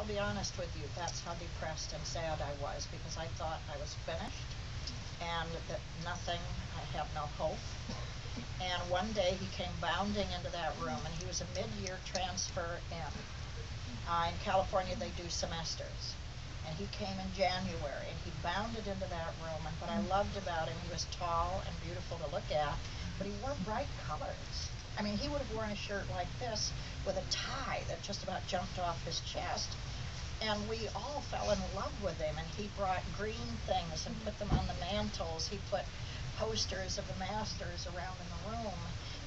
I'll be honest with you, that's how depressed and sad I was, because I thought I was finished and that nothing, I have no hope. And one day he came bounding into that room, and he was a mid-year transfer in California they do semesters. And he came in January, and he bounded into that room, and what I loved about him, he was tall and beautiful to look at, but he wore bright colors. I mean, he would have worn a shirt like this with a tie that just about jumped off his chest. And we all fell in love with him, and he brought green things and put them on the mantles. He put posters of the masters around in the room.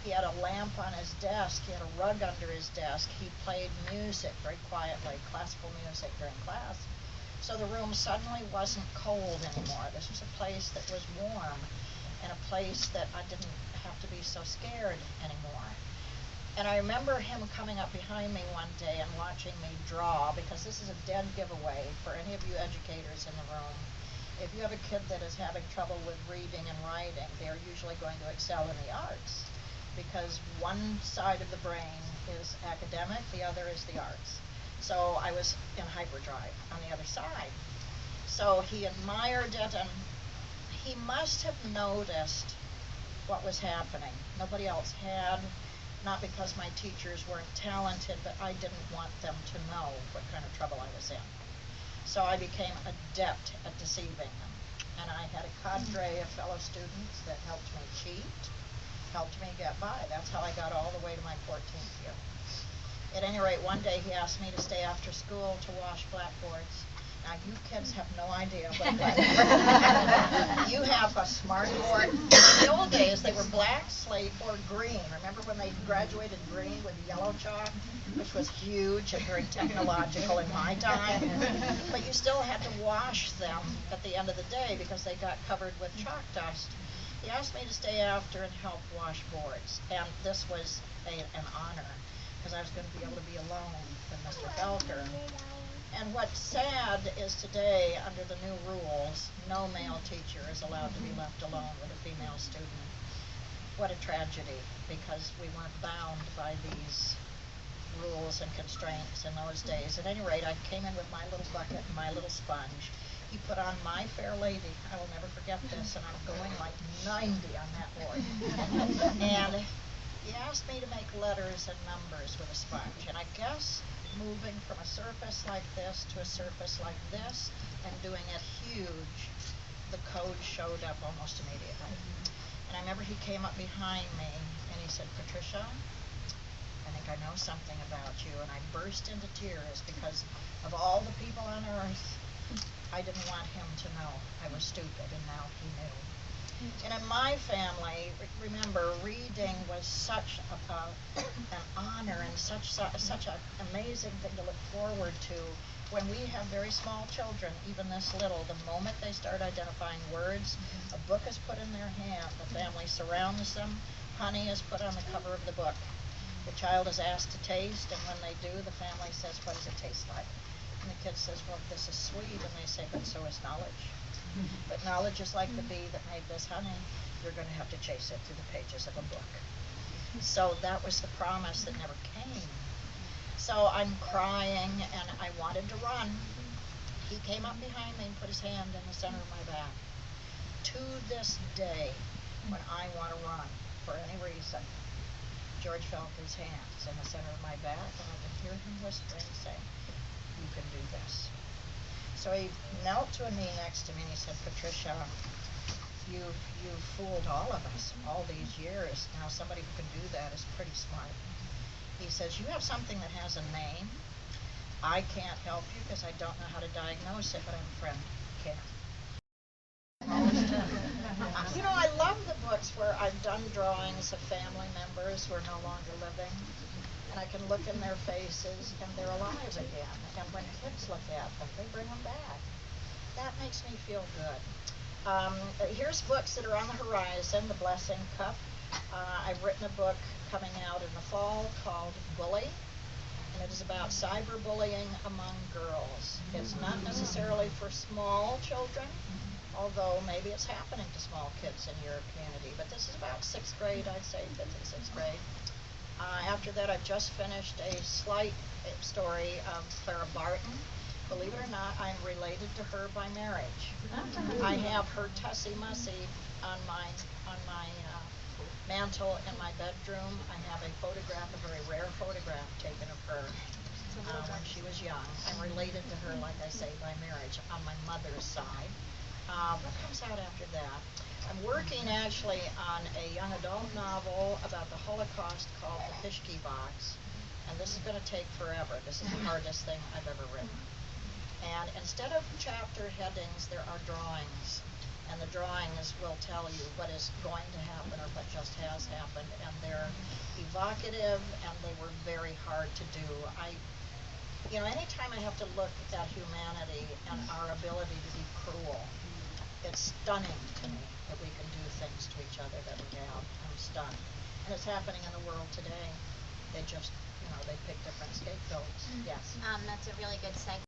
He had a lamp on his desk. He had a rug under his desk. He played music very quietly, classical music during class. So the room suddenly wasn't cold anymore. This was a place that was warm, and a place that I didn't have to be so scared anymore. And I remember him coming up behind me one day and watching me draw, because this is a dead giveaway for any of you educators in the room. If you have a kid that is having trouble with reading and writing, they're usually going to excel in the arts, because one side of the brain is academic, the other is the arts. So I was in hyperdrive on the other side. So he admired it, and he must have noticed what was happening. Nobody else had, not because my teachers weren't talented, but I didn't want them to know what kind of trouble I was in. So I became adept at deceiving them. And I had a cadre of fellow students that helped me cheat, helped me get by. That's how I got all the way to my 14th year. At any rate, one day he asked me to stay after school to wash blackboards. Now, you kids have no idea what blackboard. You have a smartboard. In the old days, they were black, slate, or green. Remember when they graduated green with yellow chalk, which was huge and very technological in my time? But you still had to wash them at the end of the day because they got covered with chalk dust. He asked me to stay after and help wash boards, and this was an honor, because I was going to be able to be alone with Mr. Felker. And what's sad is today, under the new rules, no male teacher is allowed to be left alone with a female student. What a tragedy, because we weren't bound by these rules and constraints in those days. At any rate, I came in with my little bucket and my little sponge. He put on My Fair Lady. I will never forget this, and I'm going like 90 on that board. And he asked me to make letters and numbers with a sponge, and I guess moving from a surface like this to a surface like this and doing it huge, the code showed up almost immediately. And I remember he came up behind me and he said, "Patricia, I think I know something about you." And I burst into tears, because of all the people on earth, I didn't want him to know I was stupid, and now he knew. And in my family, remember, reading was such an honor and such an amazing thing to look forward to. When we have very small children, even this little, the moment they start identifying words, a book is put in their hand, the family surrounds them, honey is put on the cover of the book. The child is asked to taste, and when they do, the family says, "What does it taste like?" And the kid says, "Well, this is sweet," and they say, "But so is knowledge. But knowledge is like the bee that made this honey. You're going to have to chase it through the pages of a book." So that was the promise that never came. So I'm crying, and I wanted to run. He came up behind me and put his hand in the center of my back. To this day, when I want to run for any reason, George Felker's hand's in the center of my back, and I can hear him whispering, saying, "You can do this." So he knelt to a knee next to me and he said, "Patricia, you've fooled all of us all these years. Now somebody who can do that is pretty smart." He says, "You have something that has a name. I can't help you because I don't know how to diagnose it, but I have a friend who can." You know, I love the books where I've done drawings of family members who are no longer living, and I can look in their faces and they're alive again. And when kids look at them, they bring them back. That makes me feel good. Here's books that are on the horizon. The Blessing Cup. I've written a book coming out in the fall called Bully, and it is about cyberbullying among girls. It's not necessarily for small children, although maybe it's happening to small kids in your community, but this is about 6th grade, I'd say, 5th and 6th grade. After that, I've just finished a slight story of Clara Barton. Believe it or not, I'm related to her by marriage. I have her Tussie Mussy on my mantle in my bedroom. I have a photograph, a very rare photograph taken of her when she was young. I'm related to her, like I say, by marriage on my mother's side. What comes out after that? I'm working actually on a young adult novel about the Holocaust called The Fishkey Box, and this is going to take forever. This is the hardest thing I've ever written. And instead of chapter headings, there are drawings, and the drawings will tell you what is going to happen or what just has happened, and they're evocative, and they were very hard to do. Anytime I have to look at humanity and our ability to be cruel, it's stunning to me that we can do things to each other that we have. I'm stunned. And it's happening in the world today. They just, they pick different scapegoats. Yes. That's a really good segue.